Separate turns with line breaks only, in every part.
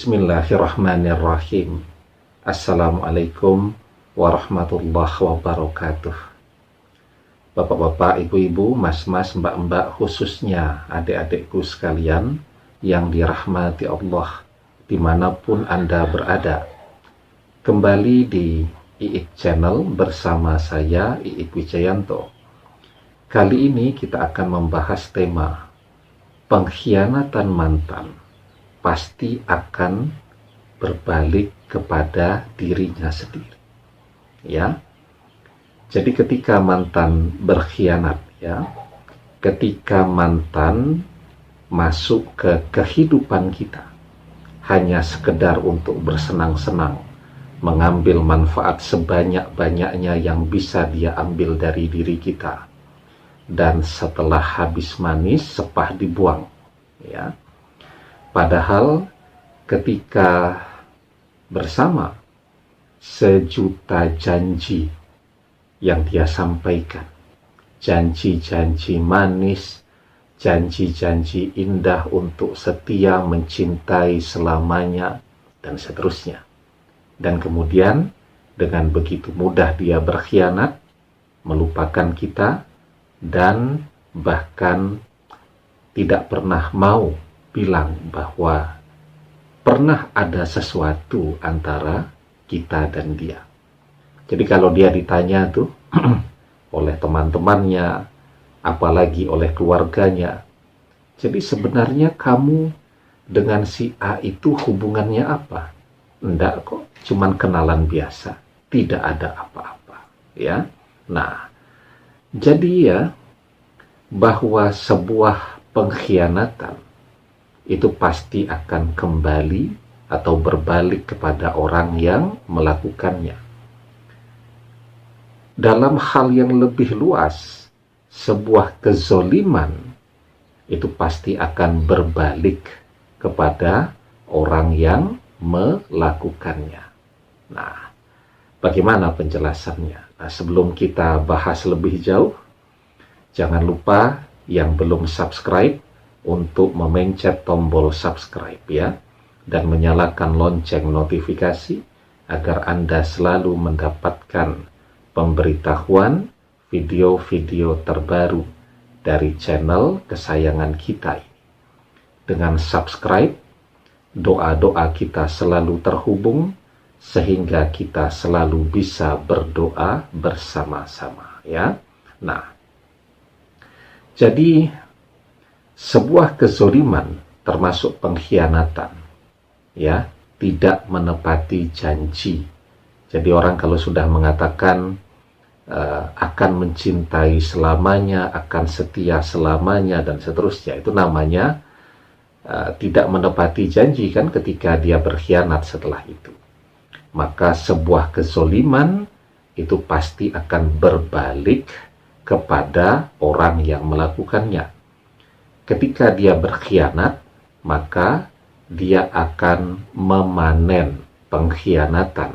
Bismillahirrahmanirrahim. Assalamualaikum warahmatullahi wabarakatuh. Bapak-bapak, ibu-ibu, mas-mas, mbak-mbak, khususnya adik-adikku sekalian yang dirahmati Allah dimanapun Anda berada. Kembali di IIK Channel bersama saya, IIK Wijayanto. Kali ini kita akan membahas tema pengkhianatan mantan pasti akan berbalik kepada dirinya sendiri. Ya. Jadi ketika mantan berkhianat, ya, ketika mantan masuk ke kehidupan kita hanya sekedar untuk bersenang-senang, mengambil manfaat sebanyak-banyaknya yang bisa dia ambil dari diri kita, dan setelah habis manis sepah dibuang, ya. Padahal ketika bersama, sejuta janji yang dia sampaikan, janji-janji manis, janji-janji indah untuk setia mencintai selamanya, dan seterusnya. Dan kemudian dengan begitu mudah dia berkhianat, melupakan kita, dan bahkan tidak pernah mau bilang bahwa pernah ada sesuatu antara kita dan dia. Jadi kalau dia ditanya tuh oleh teman-temannya, apalagi oleh keluarganya, jadi sebenarnya kamu dengan si A itu hubungannya apa? Enggak kok, cuman kenalan biasa, tidak ada apa-apa, ya. Nah, jadi ya, bahwa sebuah pengkhianatan itu pasti akan kembali atau berbalik kepada orang yang melakukannya. Dalam hal yang lebih luas, sebuah kezoliman itu pasti akan berbalik kepada orang yang melakukannya. Nah, bagaimana penjelasannya? Nah, sebelum kita bahas lebih jauh, jangan lupa yang belum subscribe untuk memencet tombol subscribe, ya, dan menyalakan lonceng notifikasi agar Anda selalu mendapatkan pemberitahuan video-video terbaru dari channel kesayangan kita ini. Dengan subscribe, doa-doa kita selalu terhubung sehingga kita selalu bisa berdoa bersama-sama, ya. Nah, jadi sebuah kezoliman termasuk pengkhianatan, ya, tidak menepati janji. Jadi orang kalau sudah mengatakan akan mencintai selamanya, akan setia selamanya, dan seterusnya, itu namanya tidak menepati janji, kan, ketika dia berkhianat setelah itu. Maka sebuah kezoliman itu pasti akan berbalik kepada orang yang melakukannya. Ketika dia berkhianat, maka dia akan memanen pengkhianatan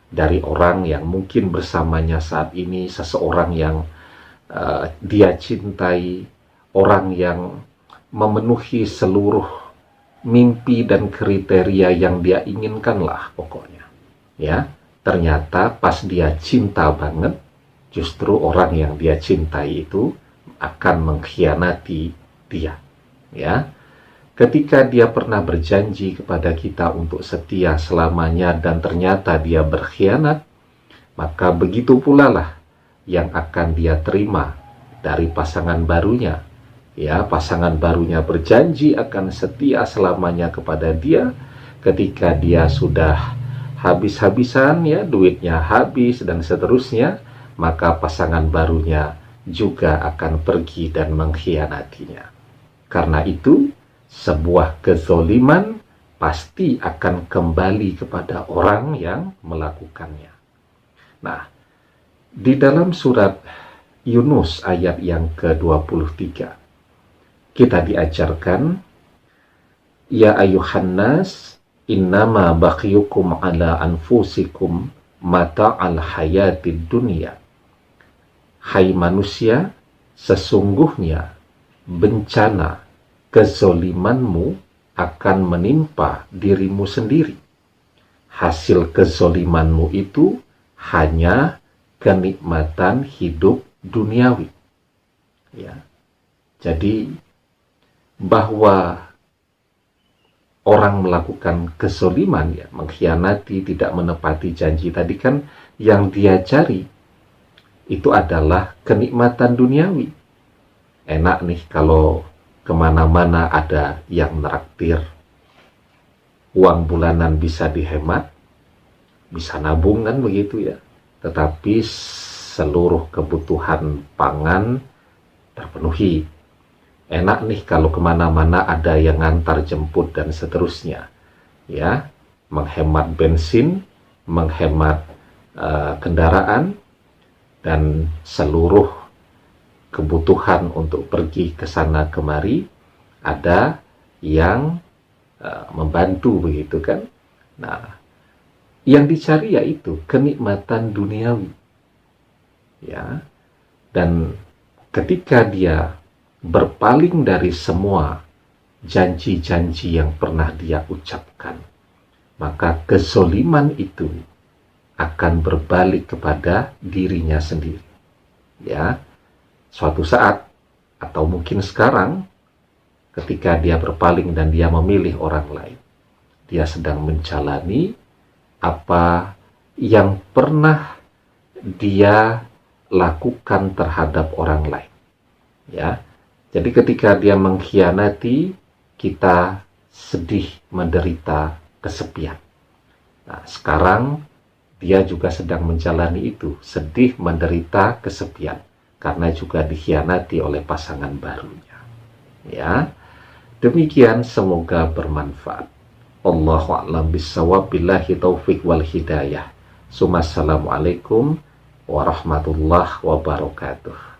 dari orang yang mungkin bersamanya saat ini, seseorang yang dia cintai, orang yang memenuhi seluruh mimpi dan kriteria yang dia inginkan lah pokoknya. Ya, ternyata pas dia cinta banget, justru orang yang dia cintai itu akan mengkhianati dia, ya. Ketika dia pernah berjanji kepada kita untuk setia selamanya dan ternyata dia berkhianat, maka begitu pula lah yang akan dia terima dari pasangan barunya. Ya, pasangan barunya berjanji akan setia selamanya kepada dia, ketika dia sudah habis-habisan, ya, duitnya habis dan seterusnya, maka pasangan barunya juga akan pergi dan mengkhianatinya. Karena itu, sebuah kezoliman pasti akan kembali kepada orang yang melakukannya. Nah, di dalam surat Yunus ayat yang ke-23, kita diajarkan, Ya ayuhan nas, innama baghiyukum ala anfusikum mata'al hayatid dunya. Hai manusia, sesungguhnya bencana kezolimanmu akan menimpa dirimu sendiri. Hasil kezolimanmu itu hanya kenikmatan hidup duniawi. Ya. Jadi bahwa orang melakukan kezoliman, ya, mengkhianati, tidak menepati janji tadi kan, yang dia cari itu adalah kenikmatan duniawi. Enak nih kalau kemana-mana ada yang neraktir, uang bulanan bisa dihemat, bisa nabung kan begitu ya. Tetapi seluruh kebutuhan pangan terpenuhi. Enak nih kalau kemana-mana ada yang ngantar jemput dan seterusnya. Ya, menghemat bensin, menghemat kendaraan, dan seluruh kebutuhan untuk pergi ke sana kemari ada yang membantu begitu kan. Nah, yang dicari yaitu kenikmatan duniawi. Ya. Dan ketika dia berpaling dari semua janji-janji yang pernah dia ucapkan, maka kezoliman itu akan berbalik kepada dirinya sendiri. Ya, suatu saat atau mungkin sekarang, ketika dia berpaling dan dia memilih orang lain, dia sedang menjalani apa yang pernah dia lakukan terhadap orang lain. Ya, jadi ketika dia mengkhianati, kita sedih, menderita, kesepian. Nah, sekarang dia juga sedang menjalani itu, sedih, menderita, kesepian, karena juga dikhianati oleh pasangan barunya. Ya, demikian, semoga bermanfaat. Allahu a'lam bishawab, billahi taufiq wal hidayah. Assalamualaikum warahmatullahi wabarakatuh.